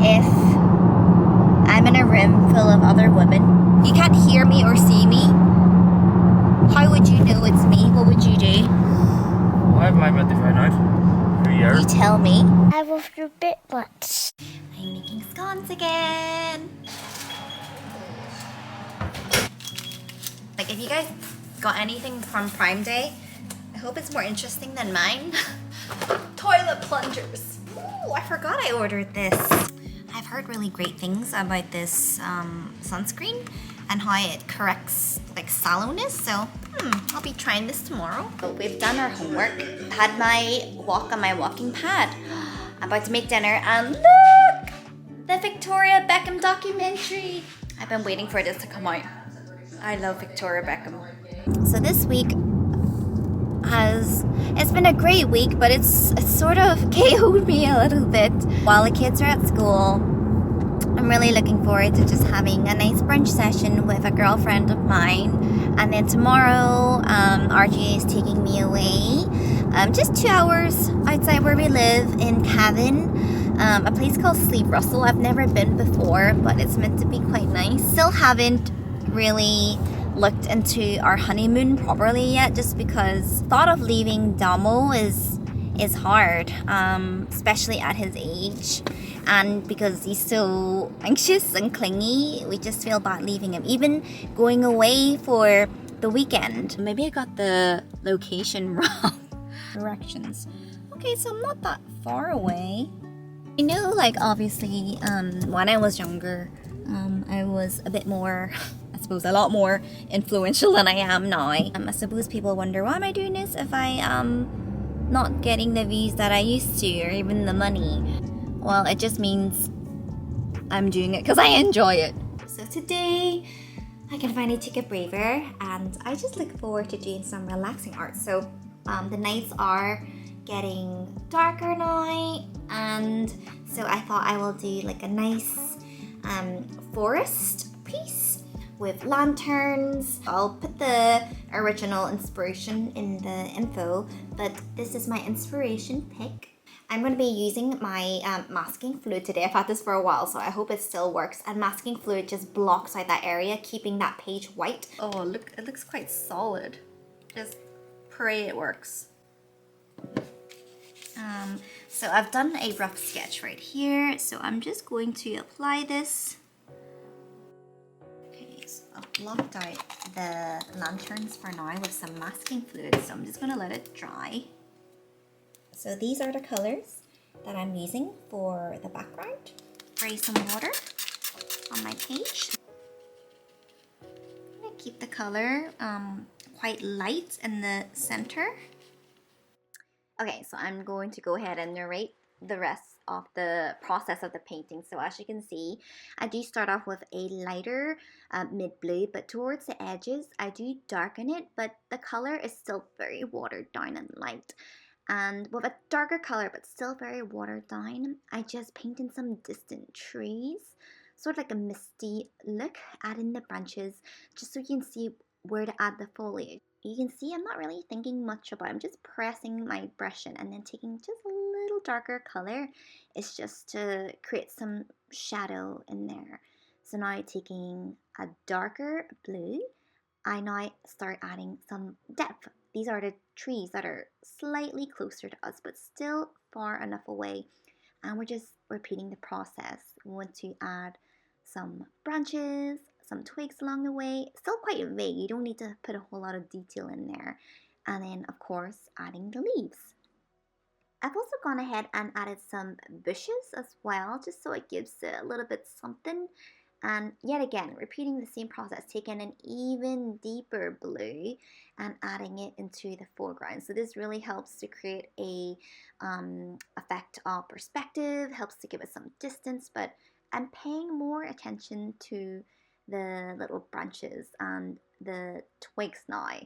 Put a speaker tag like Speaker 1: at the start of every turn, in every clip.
Speaker 1: if I'm in a room full of other women, you can't hear me or see me. How would you know it's me? What would you do?
Speaker 2: Why am I meant to find out? Who you are?
Speaker 1: You tell me.
Speaker 3: I will do bit once.
Speaker 1: I'm making scones again. Like, if you guys got anything from Prime Day, I hope it's more interesting than mine. Toilet plungers. Oh, I forgot I ordered this. I've heard really great things about this sunscreen and how it corrects like sallowness. So I'll be trying this tomorrow. So we've done our homework. Had my walk on my walking pad. I'm about to make dinner and look! The Victoria Beckham documentary. I've been waiting for this to come out. I love Victoria Beckham. So this week it's been a great week, but it's sort of KO'd me a little bit. While the kids are at school, I'm really looking forward to just having a nice brunch session with a girlfriend of mine. And then tomorrow, RJ is taking me away, just 2 hours outside where we live in Cavan, a place called Sleep Russell. I've never been before, but it's meant to be quite nice. Still haven't really looked into our honeymoon properly yet, just because thought of leaving Damo is hard, especially at his age, and because he's so anxious and clingy. We just feel bad leaving him, even going away for the weekend. Maybe I got the location wrong. Directions. Okay, so I'm not that far away. I know, like, obviously, when I was younger, I was a bit more, I suppose a lot more influential than I am now. I suppose people wonder, why am I doing this if I am not getting the views that I used to, or even the money? Well, it just means I'm doing it because I enjoy it. So today, I can finally take a breather, and I just look forward to doing some relaxing art. So the nights are getting darker now, and so I thought I will do like a nice forest piece with lanterns. I'll put the original inspiration in the info, but this is my inspiration pick. I'm going to be using my masking fluid today. I've had this for a while, so I hope it still works. And masking fluid just blocks out that area, keeping that page white. Oh, look, it looks quite solid. Just pray it works. So I've done a rough sketch right here, so I'm just going to apply this. Okay, so I've blocked out the lanterns for now with some masking fluid, so I'm just going to let it dry. So these are the colors that I'm using for the background. Spray some water on my page. I'm going to keep the color quite light in the center. Okay, so I'm going to go ahead and narrate the rest of the process of the painting. So as you can see, I do start off with a lighter mid blue, but towards the edges I do darken it, but the color is still very watered down and light. And with a darker color but still very watered down, I just paint in some distant trees, sort of like a misty look, add in the branches just so you can see where to add the foliage. You can see I'm not really thinking much about it. I'm just pressing my brush in and then taking just a little darker color. It's just to create some shadow in there. So now taking a darker blue, I now start adding some depth. These are the trees that are slightly closer to us, but still far enough away. And we're just repeating the process. We want to add some branches, some twigs along the way. Still quite vague. You don't need to put a whole lot of detail in there. And then, of course, adding the leaves. I've also gone ahead and added some bushes as well, just so it gives it a little bit something. And yet again, repeating the same process, taking an even deeper blue and adding it into the foreground. So this really helps to create a effect of perspective, helps to give it some distance, but I'm paying more attention to the little branches and the twigs now.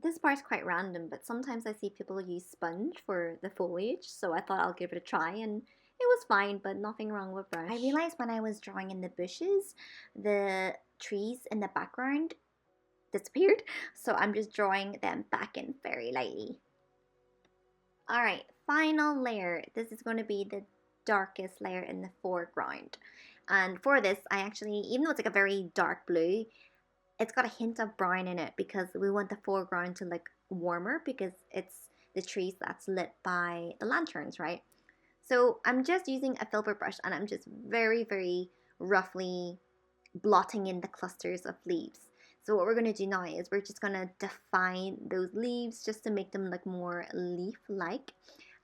Speaker 1: This part's quite random, but sometimes I see people use sponge for the foliage, so I thought I'll give it a try, and it was fine, but nothing wrong with brush. I realized when I was drawing in the bushes, the trees in the background disappeared, so I'm just drawing them back in very lightly. Alright, final layer. This is going to be the darkest layer in the foreground. And for this, I actually, even though it's like a very dark blue, it's got a hint of brown in it because we want the foreground to look warmer because it's the trees that's lit by the lanterns, right? So I'm just using a filbert brush and I'm just very, very roughly blotting in the clusters of leaves. So what we're going to do now is we're just going to define those leaves just to make them look more leaf-like.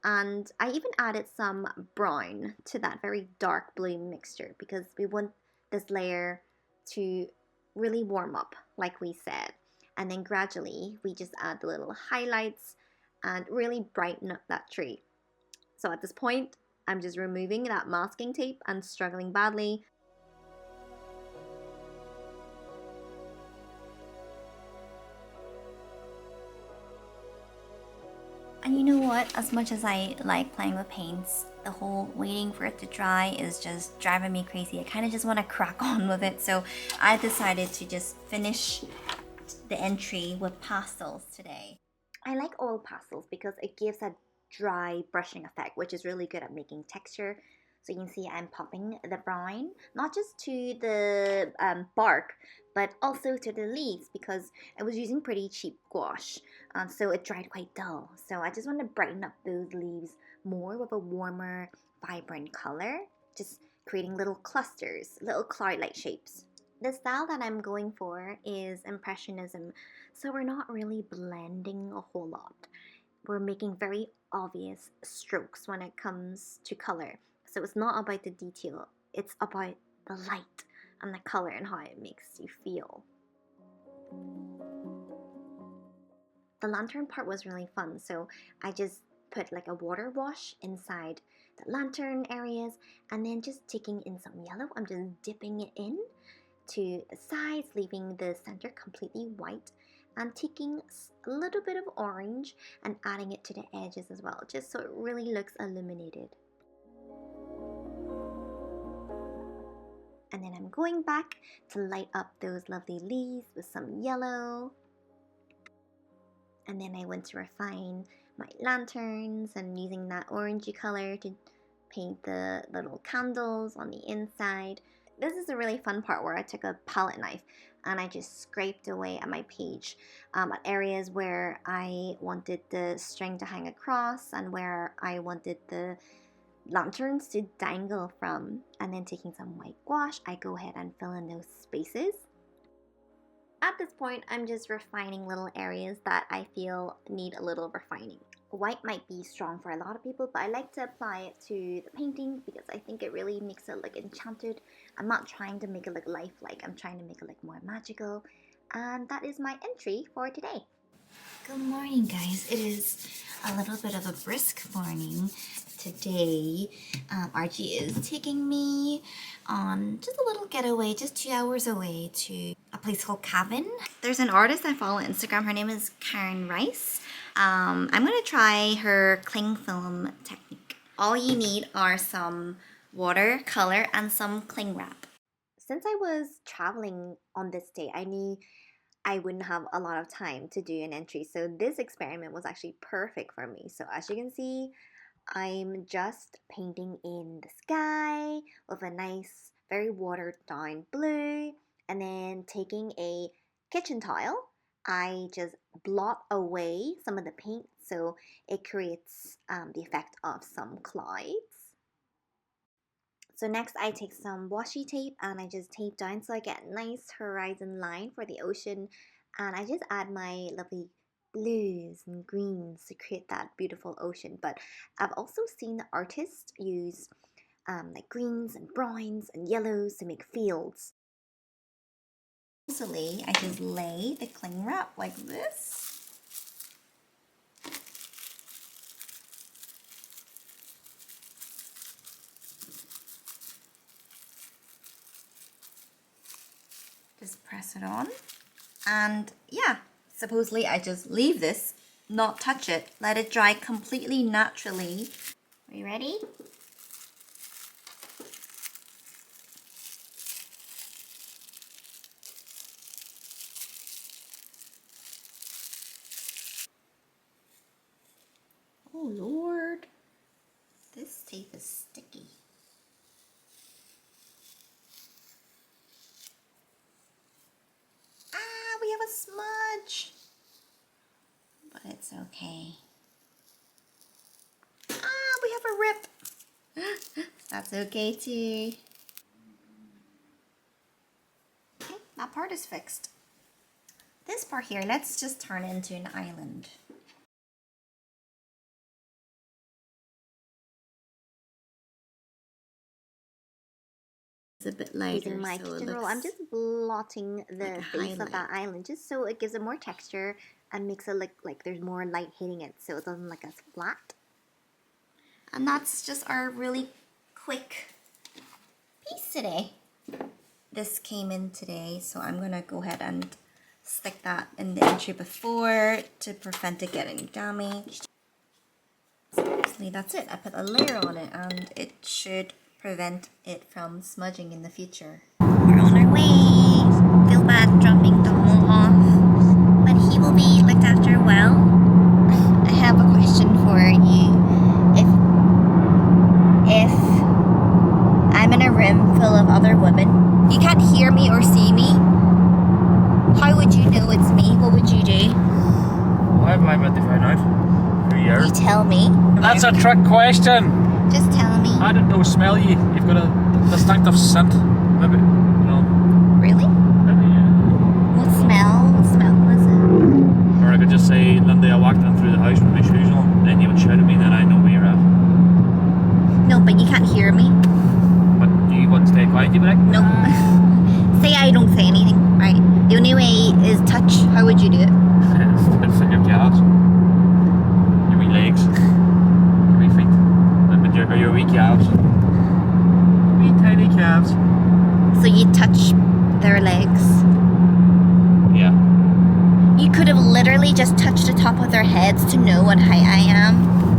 Speaker 1: And I even added some brown to that very dark blue mixture because we want this layer to really warm up, like we said. And then gradually we just add the little highlights and really brighten up that tree. So at this point, I'm just removing that masking tape and struggling badly. And you know what? As much as I like playing with paints, the whole waiting for it to dry is just driving me crazy. I kind of just want to crack on with it. So I decided to just finish the entry with pastels today. I like oil pastels because it gives a dry brushing effect, which is really good at making texture. So you can see I'm popping the brown, not just to the bark, but also to the leaves because I was using pretty cheap gouache. So it dried quite dull. So I just want to brighten up those leaves more with a warmer, vibrant color. Just creating little clusters, little cloud-like shapes. The style that I'm going for is Impressionism. So we're not really blending a whole lot. We're making very obvious strokes when it comes to color. So it's not about the detail, it's about the light and the color and how it makes you feel. The lantern part was really fun, so I just put like a water wash inside the lantern areas and then just taking in some yellow. I'm just dipping it in to the sides, leaving the center completely white and taking a little bit of orange and adding it to the edges as well, just so it really looks illuminated. And then I'm going back to light up those lovely leaves with some yellow. And then I went to refine my lanterns and using that orangey color to paint the little candles on the inside. This is a really fun part where I took a palette knife and I just scraped away at my page at areas where I wanted the string to hang across and where I wanted the lanterns to dangle from. And then taking some white gouache, I go ahead and fill in those spaces. At this point, I'm just refining little areas that I feel need a little refining. White might be strong for a lot of people, but I like to apply it to the painting because I think it really makes it look enchanted. I'm not trying to make it look lifelike, I'm trying to make it look more magical. And that is my entry for today. Good morning, guys. It is a little bit of a brisk morning. Today, Archie is taking me on just a little getaway, just 2 hours away to a place called Cavan. There's an artist I follow on Instagram. Her name is Karen Rice. I'm going to try her cling film technique. All you need are some watercolor and some cling wrap. Since I was traveling on this day, I knew I wouldn't have a lot of time to do an entry. So this experiment was actually perfect for me. So as you can see, I'm just painting in the sky with a nice, very watered down blue. And then taking a kitchen towel, I just blot away some of the paint so it creates the effect of some clouds. So next I take some washi tape and I just tape down so I get a nice horizon line for the ocean. And I just add my lovely blues and greens to create that beautiful ocean. But I've also seen the artists use like greens and browns and yellows to make fields. Mostly, I just lay the cling wrap like this. Just press it on. And yeah, supposedly I just leave this, not touch it, let it dry completely naturally. Are you ready? Oh Lord, this tape is sticky. That's okay. Ah, we have a rip. That's okay too. Okay, that part is fixed. This part here, let's just turn it into an island. It's a bit lighter.
Speaker 4: Using my kitchen roll, I'm just blotting the
Speaker 1: like a
Speaker 4: face of that
Speaker 1: highlight.
Speaker 4: island just so it gives it more texture and makes it look like there's more light hitting it so it doesn't look as flat.
Speaker 1: And that's just our really quick piece today. This came in today, so I'm gonna go ahead and stick that in the entry before to prevent it getting damaged. So obviously that's it. I put a layer on it and it should prevent it from smudging in the future. We're on our way. Feel bad dropping Domo off, but he will be looked after well. I have a question for you. If I'm in a room full of other women, you can't hear me or see me, how would you know it's me? What would you do?
Speaker 2: How am I meant to find out who you are?
Speaker 1: You tell me.
Speaker 2: That's a trick question.
Speaker 1: Just tell me.
Speaker 2: I don't know, smell you. You've got a distinctive scent. Maybe, you know.
Speaker 1: Really?
Speaker 2: Maybe, yeah.
Speaker 1: What smell? What smell was it?
Speaker 2: Or I could just say, Lindy, I walked in through the house with my shoes on, then you would shout at me, then I know where you're at.
Speaker 1: No, but you can't hear me.
Speaker 2: But you wouldn't stay quiet, you'd be like,
Speaker 1: No. Say I don't say anything, right? The only way is touch. How would you do it?
Speaker 2: It's your calves. Your wee legs. Your wee feet. Or your wee calves. Wee tiny calves.
Speaker 1: So you touch their legs.
Speaker 2: Yeah.
Speaker 1: You could have literally just touched the top of their heads to know what height I am.